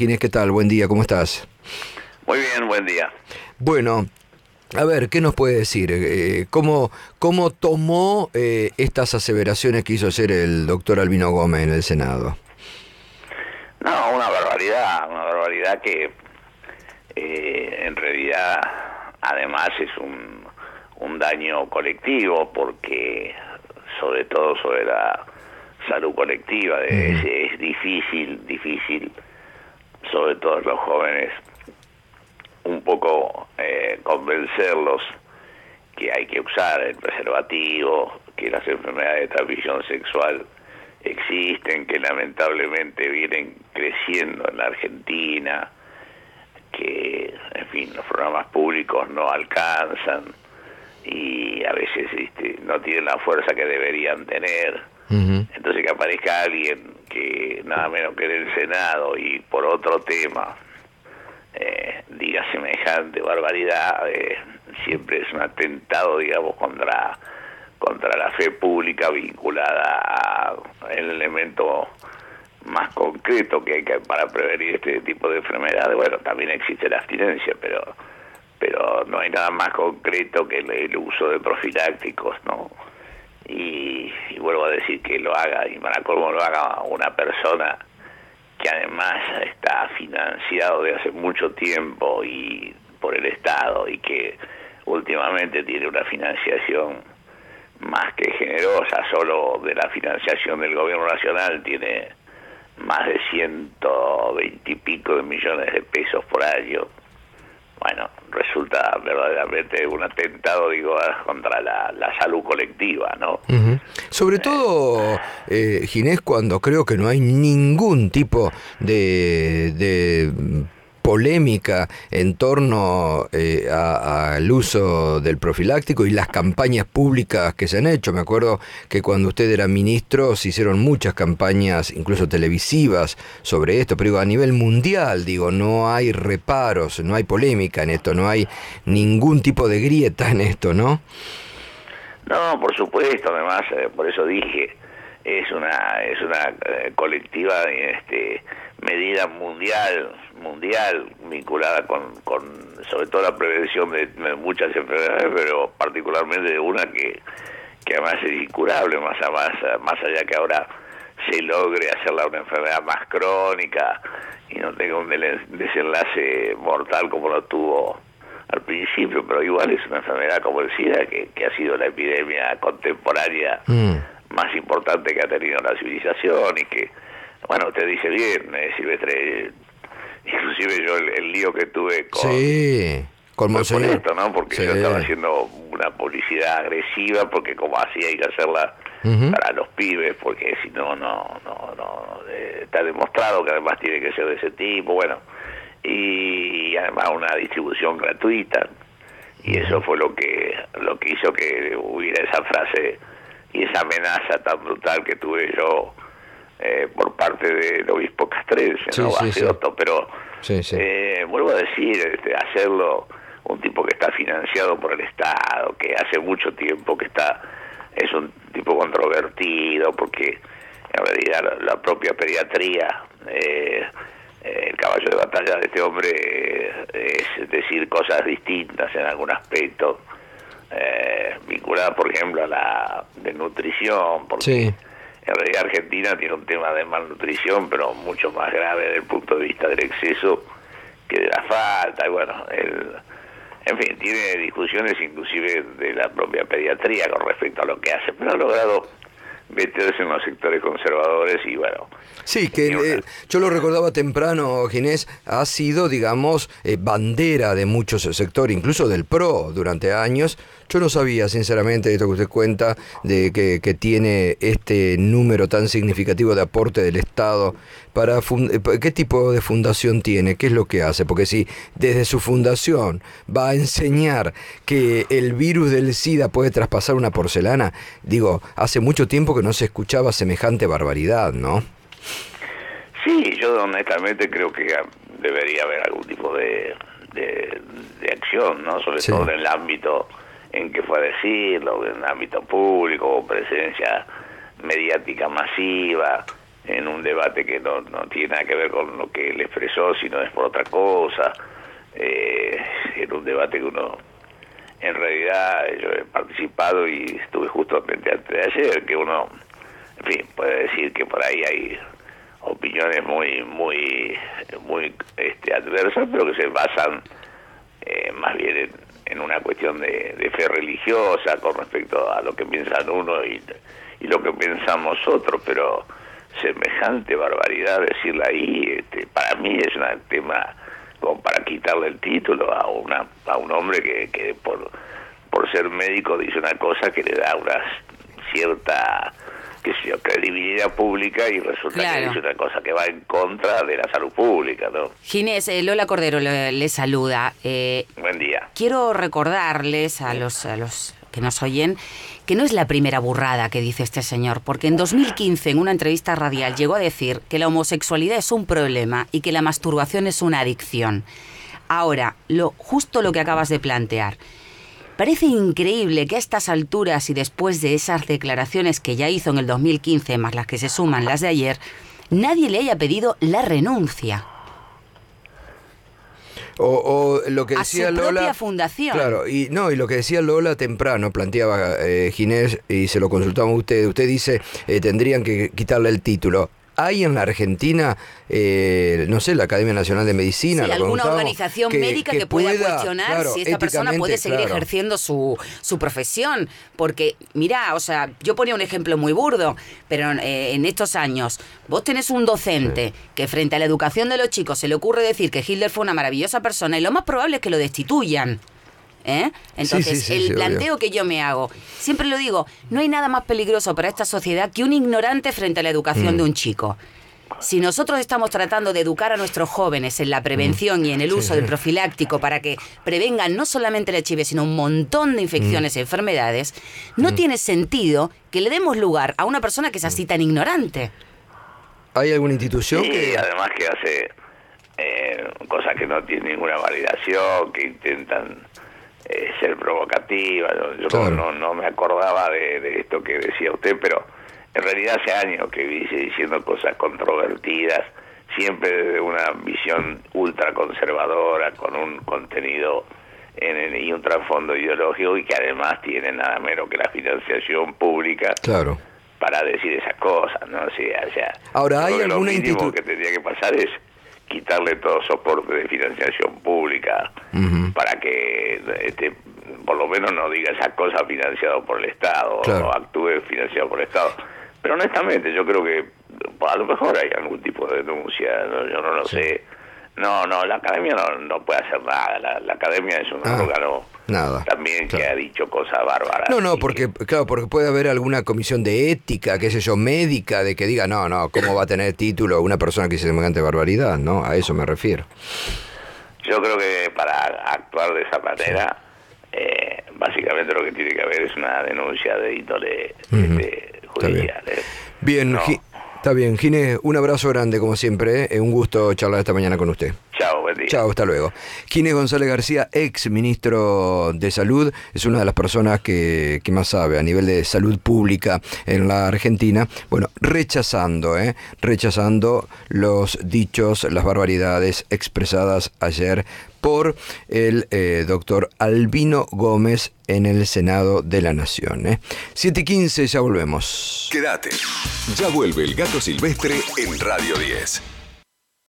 Ginés, ¿qué tal? Buen día, ¿cómo estás? Muy bien, buen día. Bueno, a ver, ¿qué nos puede decir? ¿Cómo tomó estas aseveraciones que hizo hacer el doctor Albino Gómez en el Senado? No, una barbaridad que en realidad además es un daño colectivo, porque sobre todo sobre la salud colectiva es difícil, sobre todo los jóvenes, un poco convencerlos que hay que usar el preservativo, que las enfermedades de transmisión sexual existen, que lamentablemente vienen creciendo en la Argentina, que, en fin, los programas públicos no alcanzan y a veces no tienen la fuerza que deberían tener. Entonces, que aparezca alguien que nada menos que en el Senado y por otro tema diga semejante barbaridad, siempre es un atentado, digamos, contra la fe pública vinculada a el elemento más concreto que hay para prevenir este tipo de enfermedades. Bueno, también existe la abstinencia, pero no hay nada más concreto que el uso de profilácticos, ¿no? Y vuelvo a decir que lo haga, y para colmo lo haga una persona que además está financiado de hace mucho tiempo y por el Estado, y que últimamente tiene una financiación más que generosa. Solo de la financiación del gobierno nacional tiene más de 120 y pico de millones de pesos por año. Bueno, resulta verdaderamente un atentado, digo, contra la salud colectiva, ¿no? Sobre todo, Ginés, cuando creo que no hay ningún tipo de polémica en torno al uso del profiláctico y las campañas públicas que se han hecho. Me acuerdo que cuando usted era ministro se hicieron muchas campañas, incluso televisivas, sobre esto, pero a nivel mundial, digo, no hay reparos, no hay polémica en esto, no hay ningún tipo de grieta en esto, ¿no? No, por supuesto, además, por eso dije, es una colectiva, medida mundial vinculada con sobre todo la prevención de muchas enfermedades, pero particularmente de una que además es incurable, más allá que ahora se logre hacerla una enfermedad más crónica y no tenga un desenlace mortal como lo tuvo al principio, pero igual es una enfermedad como el SIDA, que ha sido la epidemia contemporánea más importante que ha tenido la civilización, y que, bueno, usted dice bien, Silvestre, inclusive yo el lío que tuve con Monseñor, por esto, ¿no? Porque yo estaba haciendo una publicidad agresiva, porque como así hay que hacerla para los pibes, porque si no, está demostrado que además tiene que ser de ese tipo, bueno, y además una distribución gratuita, y eso fue lo que hizo que hubiera esa frase y esa amenaza tan brutal que tuve yo por parte del obispo castrense, ¿no? Baceotto, pero vuelvo a decir, hacerlo un tipo que está financiado por el Estado, que hace mucho tiempo que es un tipo controvertido, porque en realidad la propia pediatría, el caballo de batalla de este hombre es decir cosas distintas en algún aspecto, vinculada por ejemplo a la desnutrición, porque en realidad Argentina tiene un tema de malnutrición, pero mucho más grave desde el punto de vista del exceso que de la falta. Y bueno, en fin, tiene discusiones inclusive de la propia pediatría con respecto a lo que hace, pero ha logrado meterse en los sectores conservadores y bueno. Sí, que yo lo recordaba temprano, Ginés, ha sido, digamos, bandera de muchos sectores, incluso del PRO durante años. Yo no sabía, sinceramente, esto que usted cuenta, de que tiene este número tan significativo de aporte del Estado. ¿Qué tipo de fundación tiene? ¿Qué es lo que hace? Porque si desde su fundación va a enseñar que el virus del SIDA puede traspasar una porcelana, digo, hace mucho tiempo que no se escuchaba semejante barbaridad, ¿no? Sí, yo honestamente creo que debería haber algún tipo de acción, ¿no? Sobre todo en el ámbito en que fue a decirlo, en el ámbito público, presencia mediática masiva, en un debate que no tiene nada que ver con lo que él expresó, sino es por otra cosa, en un debate que uno, en realidad, yo he participado y estuve justamente antes de ayer, que uno, en fin, puede decir que por ahí hay opiniones muy adversas, pero que se basan más bien en una cuestión de fe religiosa con respecto a lo que piensan uno y lo que pensamos otros, pero semejante barbaridad decirla ahí, para mí es un tema como para quitarle el título a un hombre que por ser médico dice una cosa que le da una cierta, qué sé yo, credibilidad pública, y resulta que dice una cosa que va en contra de la salud pública, ¿no? Ginés, Lola Cordero le saluda. Buen día. Quiero recordarles a los que nos oyen que no es la primera burrada que dice este señor, porque en 2015 en una entrevista radial llegó a decir que la homosexualidad es un problema y que la masturbación es una adicción. Ahora, justo lo que acabas de plantear. Parece increíble que a estas alturas y después de esas declaraciones que ya hizo en el 2015, más las que se suman las de ayer, nadie le haya pedido la renuncia. O lo que decía a su Lola, propia fundación. Claro, y lo que decía Lola temprano, planteaba Ginés, y se lo consultamos a usted dice, tendrían que quitarle el título. ¿Hay en la Argentina, no sé, la Academia Nacional de Medicina? Sí, alguna organización médica que pueda cuestionar si esta persona puede seguir ejerciendo su profesión? Porque, mira, o sea, yo ponía un ejemplo muy burdo, pero en estos años, vos tenés un docente que frente a la educación de los chicos se le ocurre decir que Hitler fue una maravillosa persona, y lo más probable es que lo destituyan. Entonces, el planteo que yo me hago, siempre lo digo, no hay nada más peligroso para esta sociedad que un ignorante frente a la educación de un chico. Si nosotros estamos tratando de educar a nuestros jóvenes en la prevención y en el uso del profiláctico para que prevengan no solamente el HIV, sino un montón de infecciones y enfermedades, no tiene sentido que le demos lugar a una persona que es así tan ignorante. ¿Hay alguna institución que además que hace cosas que no tienen ninguna validación, que intentan ser provocativa? Yo no me acordaba de esto que decía usted, pero en realidad hace años que viene diciendo cosas controvertidas, siempre desde una visión ultraconservadora, con un contenido y un trasfondo ideológico, y que además tiene nada menos que la financiación pública para decir esas cosas, ¿no? O sea, ahora, ¿hay alguna institución que tendría que pasar es quitarle todo soporte de financiación pública para que por lo menos no diga esas cosas financiado por el Estado o actúe financiado por el Estado. Pero honestamente yo creo que a lo mejor hay algún tipo de denuncia, yo no lo sé. No, la Academia no puede hacer nada. La Academia es un órgano también que ha dicho cosas bárbaras. Porque puede haber alguna comisión de ética, qué sé yo, médica, de que diga, ¿cómo va a tener título una persona que dice semejante barbaridad? ¿No? A eso me refiero. Yo creo que para actuar de esa manera, básicamente lo que tiene que haber es una denuncia de índole judicial. Bien, está bien. Ginés, un abrazo grande como siempre. Un gusto charlar esta mañana con usted. Chao, buen día. Chao, hasta luego. Ginés González García, ex ministro de Salud, es una de las personas que más sabe a nivel de salud pública en la Argentina. Bueno, rechazando los dichos, las barbaridades expresadas ayer por el doctor Albino Gómez en el Senado de la Nación. 7:15, ya volvemos. Quédate. Ya vuelve el Gato Silvestre en Radio 10.